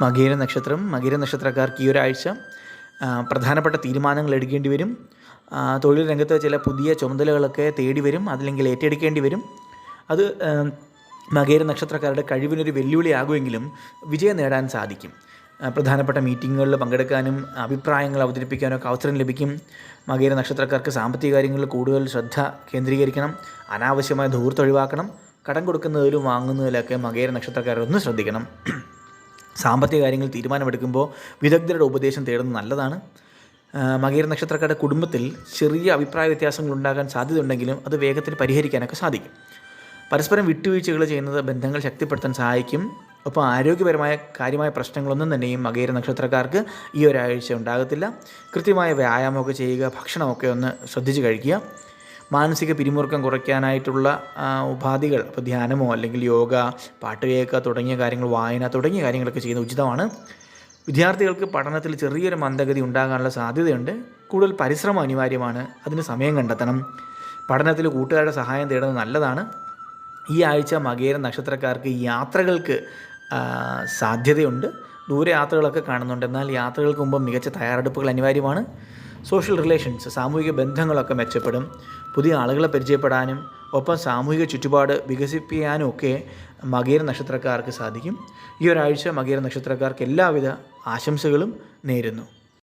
മകീര നക്ഷത്രക്കാർക്ക് ഈ ഒരാഴ്ച പ്രധാനപ്പെട്ട തീരുമാനങ്ങൾ എടുക്കേണ്ടി വരും. തൊഴിൽ രംഗത്ത് ചില പുതിയ ചുമതലകളൊക്കെ തേടി വരും, അതല്ലെങ്കിൽ ഏറ്റെടുക്കേണ്ടി വരും. അത് മകീര നക്ഷത്രക്കാരുടെ കഴിവിനൊരു വെല്ലുവിളിയാകുമെങ്കിലും വിജയം നേടാൻ സാധിക്കും. പ്രധാനപ്പെട്ട മീറ്റിങ്ങുകളിൽ പങ്കെടുക്കാനും അഭിപ്രായങ്ങൾ അവതരിപ്പിക്കാനൊക്കെ അവസരം ലഭിക്കും. മകീര നക്ഷത്രക്കാർക്ക് സാമ്പത്തിക കാര്യങ്ങളിൽ കൂടുതൽ ശ്രദ്ധ കേന്ദ്രീകരിക്കണം. അനാവശ്യമായ ധൂർത്ത് ഒഴിവാക്കണം. കടം കൊടുക്കുന്നതിലും വാങ്ങുന്നതിലൊക്കെ മകീര നക്ഷത്രക്കാരൊന്ന് ശ്രദ്ധിക്കണം. സാമ്പത്തിക കാര്യങ്ങൾ തീരുമാനമെടുക്കുമ്പോൾ വിദഗ്ധരുടെ ഉപദേശം തേടുന്നത് നല്ലതാണ്. മകീര നക്ഷത്രക്കാരുടെ കുടുംബത്തിൽ ചെറിയ അഭിപ്രായ വ്യത്യാസങ്ങൾ ഉണ്ടാകാൻ സാധ്യതയുണ്ടെങ്കിലും അത് വേഗത്തിൽ പരിഹരിക്കാനൊക്കെ സാധിക്കും. പരസ്പരം വിട്ടുവീഴ്ചകൾ ചെയ്യുന്നത് ബന്ധങ്ങൾ ശക്തിപ്പെടുത്താൻ സഹായിക്കും. ഒപ്പം ആരോഗ്യപരമായ കാര്യമായ പ്രശ്നങ്ങളൊന്നും തന്നെയും മകീര നക്ഷത്രക്കാർക്ക് ഈ ഒരാഴ്ച ഉണ്ടാകത്തില്ല. കൃത്യമായ വ്യായാമമൊക്കെ ചെയ്യുക, ഭക്ഷണമൊക്കെ ഒന്ന് ശ്രദ്ധിച്ച് കഴിക്കുക. മാനസിക പിരിമുറുക്കം കുറയ്ക്കാനായിട്ടുള്ള ഉപാധികൾ, ഇപ്പോൾ ധ്യാനമോ അല്ലെങ്കിൽ യോഗ, പാട്ട് കേൾക്കുക തുടങ്ങിയ കാര്യങ്ങൾ, വായന തുടങ്ങിയ കാര്യങ്ങളൊക്കെ ചെയ്യുന്നത് ഉചിതമാണ്. വിദ്യാർത്ഥികൾക്ക് പഠനത്തിൽ ചെറിയൊരു മന്ദഗതി ഉണ്ടാകാനുള്ള സാധ്യതയുണ്ട്. കൂടുതൽ പരിശ്രമം അനിവാര്യമാണ്. അതിന് സമയം കണ്ടെത്തണം. പഠനത്തിൽ കൂട്ടുകാരുടെ സഹായം തേടുന്നത് നല്ലതാണ്. ഈ ആഴ്ച മകീര നക്ഷത്രക്കാർക്ക് യാത്രകൾക്ക് സാധ്യതയുണ്ട്. ദൂരെ യാത്രകളൊക്കെ കാണുന്നുണ്ട്. എന്നാൽ യാത്രകൾക്ക് മുമ്പ് മികച്ച തയ്യാറെടുപ്പുകൾ അനിവാര്യമാണ്. സോഷ്യൽ റിലേഷൻസ്, സാമൂഹിക ബന്ധങ്ങളൊക്കെ മെച്ചപ്പെടും. പുതിയ ആളുകളെ പരിചയപ്പെടാനും ഒപ്പം സാമൂഹിക ചുറ്റുപാട് വികസിപ്പിക്കാനും ഒക്കെ മകീര നക്ഷത്രക്കാർക്ക് സാധിക്കും. ഈ ഒരാഴ്ച മകീര നക്ഷത്രക്കാർക്ക് എല്ലാവിധ ആശംസകളും നേരുന്നു.